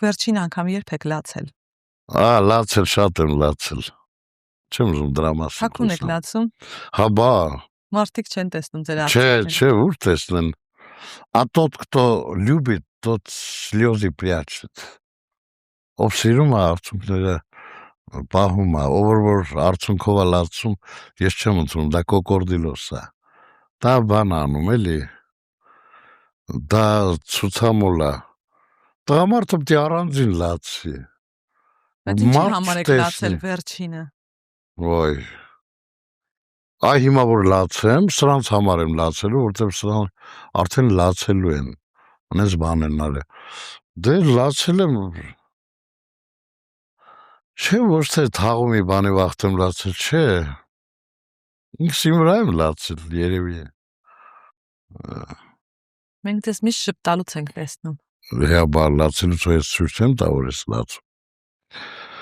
վերջին անգամ երբ եք լացել։ Լացել շատ եմ լացել։ Չեմ ուզում դրա մասին Հագուն եք լացում։ Հա բա։ Մարդիկ չեն տեսնում ձեր Չէ, ուր տեսնեն։ А тот, кто любит, тот слезы прячет. Ով սիրում է արցունքները պահում է, ով որ արցունքով է լացում, ես չեմ ընդունում, դա կոկորդիլոս է։ Դա բան անում էլի։ Դա ցուցամոլ է։ Տղամարդը պետք է առանձին լացի։ Բայց ինչի համար եք լացել վերջինը։ Ոյ։ Այ հիմա որ լացեմ, սրանց համար եմ լացելու, որտեղ սրանք արդեն լացելու են։ Անես բան են արել։ Դե լացել եմ։ Չէ, ոչ թե թաղումի բանի վախտեմ լացել, չէ։ Ինքս իմ վրա եմ լացել, երևի է։ Մենք դες միշտ շպտալուց ենք տեսնում։ Հա բա լացելուց ես ցույց չեմ տա, որ ես լացում։